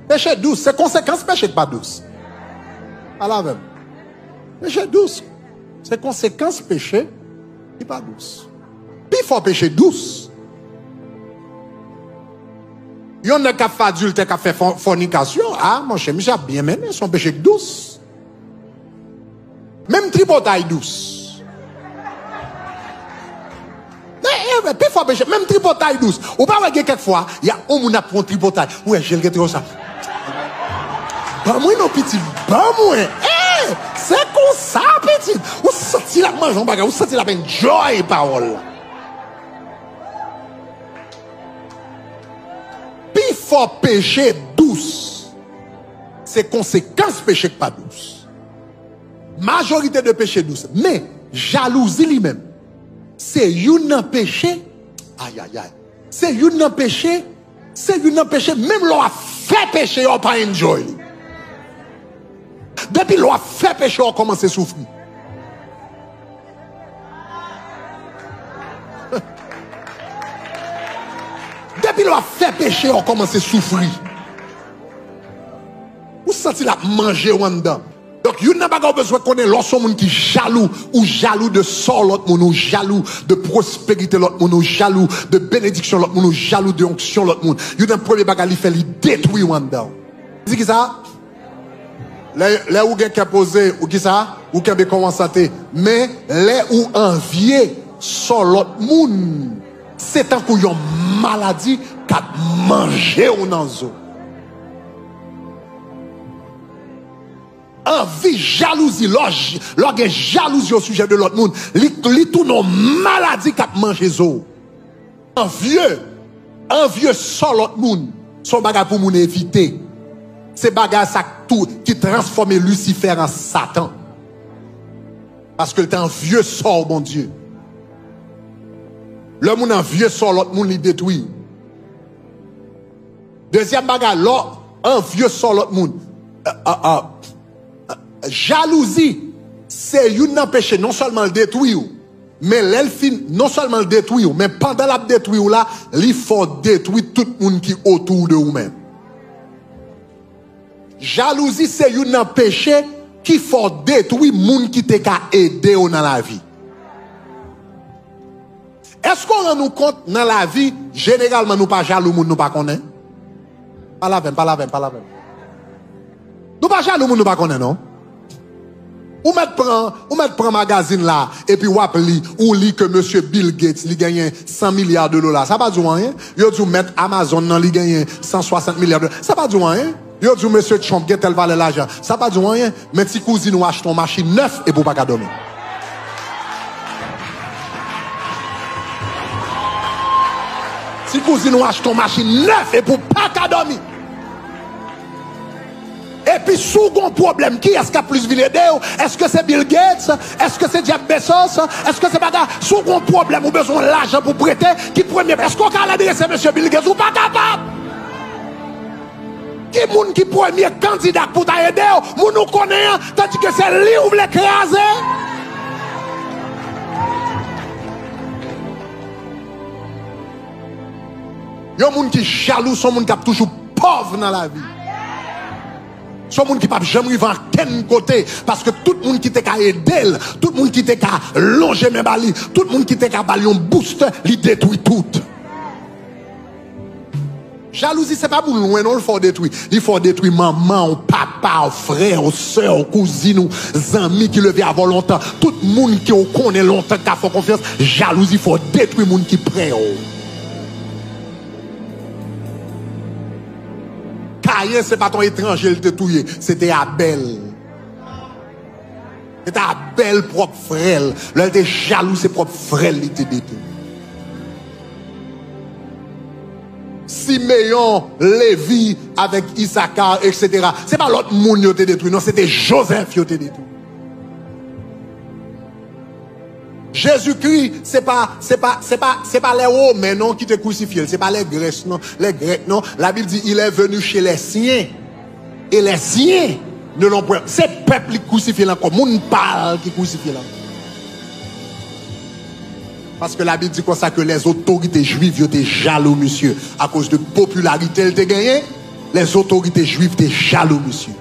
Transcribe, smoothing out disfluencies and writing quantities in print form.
Péché douce, c'est conséquence péché pas douce. À la même. Péché douce, c'est conséquence péché qui pas douce. Puis il faut péché douce. Il y en a qui fait adulte, qui fait fornication. Ah, mon cher, Michel, bien mené, son péché douce. Même tripotaille douce. Puis il faut péché, même tripotaille douce. Ou pas, quelquefois, il y a un monde qui prend tripotaille. Ouais, j'ai le ça. Bah, moi, non, petit. Bah, moi. C'est comme ça, petit. Vous sentez la mangeon bagarre, vous sentez la peine joy, parole. Puis il faut péché douce. C'est conséquence péché pas douce. Majorité de péché douce. Mais jalousie lui-même, c'est un péché. Aïe, aïe, aïe. C'est un péché. C'est un péché. Même l'on a fait péché, on n'a pas enjoy. Depuis l'on a fait péché, on commence à souffrir. Depuis l'on a fait péché, on commence à souffrir. Vous sentez la manger ou en dedans. Donc, il n'y a pas besoin de connaître l'autre monde qui est jaloux, ou jaloux de sort l'autre monde, ou jaloux de prospérité l'autre monde, ou jaloux de bénédiction l'autre monde, ou jaloux de onction l'autre monde. Il y a un premier bagage qui fait détruire en dedans. C'est qui ça? Les ou qui a posé, ou qui ça? Ou qui a commencé à te, mais les ou envier sur l'autre monde. C'est un coup une maladie qui a mangé ou dans zo. Envie, jalousie, lorsque jalousie au sujet de l'autre monde, li tout non maladie qui a mangé zo. Envieux sur l'autre monde, son bagage pour moun éviter. C'est bagage ça tout qui transforme Lucifer en Satan. Parce que le temps vieux sort, mon Dieu. Le monde en vieux sort, l'autre monde il détruit. Deuxième bagage, un vieux sort, l'autre monde. Jalousie, c'est un péché, non seulement le détruire, mais l'elfine, non seulement le détruire, mais pendant la détruire là, il faut détruire tout le monde qui est autour de vous-même. Jalousie, c'est un péché qui faut détruire le monde qui t'a aidé dans la vie. Est-ce qu'on rend nous compte dans la vie, généralement, nous pas jaloux, nous pas connaît? Pas la même. Nous pas jaloux, nous pas connaît, non? Ou mettre magazine là, et puis ou lit que monsieur Bill Gates, il gagne 100 milliards de dollars. Ça pas du rien. Yo dit mettre Amazon nan, il gagne 160 milliards de dollars. Ça pas du rien. Yo dit monsieur Trump, get tel valeur l'argent. Ça pas du rien. Mais si cousine ou achète ton machine neuf et pour pas dormir. Si cousine ou achète ton machine neuf et pour pas dormir. Et puis, sous un problème, qui est-ce qui a plus vilé? Est-ce que c'est Bill Gates? Est-ce que c'est Jeff Bezos? Est-ce que c'est pas sous un problème, ou besoin de l'argent pour prêter? Qui premier? Est-ce qu'on a adressé M. Bill Gates ou pas capable? Qui est qui premier candidat pour t'aider? Moun nous connaît, tandis que c'est lui ou l'écraser? Il y a des gens qui sont jaloux, sont des gens qui sont toujours pauvres dans la vie. Son monde qui ne peut jamais arriver à quel côté. Parce que tout le monde qui t'a aidé, tout le monde qui t'a longé mes bali, tout le monde qui t'a bali un boost, il détruit tout. Jalousie, ce n'est pas pour loin, non, il faut détruire. Il faut détruire maman, papa, frère, soeur, cousine, amis qui le vivent avant longtemps. Tout le monde qui connaît longtemps, qui a fait confiance. Jalousie, il faut détruire le monde qui prêt. Caïn, ce n'est pas ton étranger, il te touillé. C'était Abel. C'était Abel, propre frère. Là, il était jaloux, ses propres frères, il était détruit. Siméon, Lévi, avec Issachar, etc. Ce n'est pas l'autre monde qui a été détruit, non, c'était Joseph qui a été détruit. Jésus-Christ, c'est pas les Romains non qui te crucifié, c'est pas les Grecs non, La Bible dit il est venu chez les siens et les siens ne l'ont pas. C'est peuple qui crucifie là comme on parle qui crucifie là. Parce que la Bible dit comme ça que les autorités juives étaient jaloux monsieur à cause de popularité elle te gagné Les autorités juives étaient jaloux, monsieur.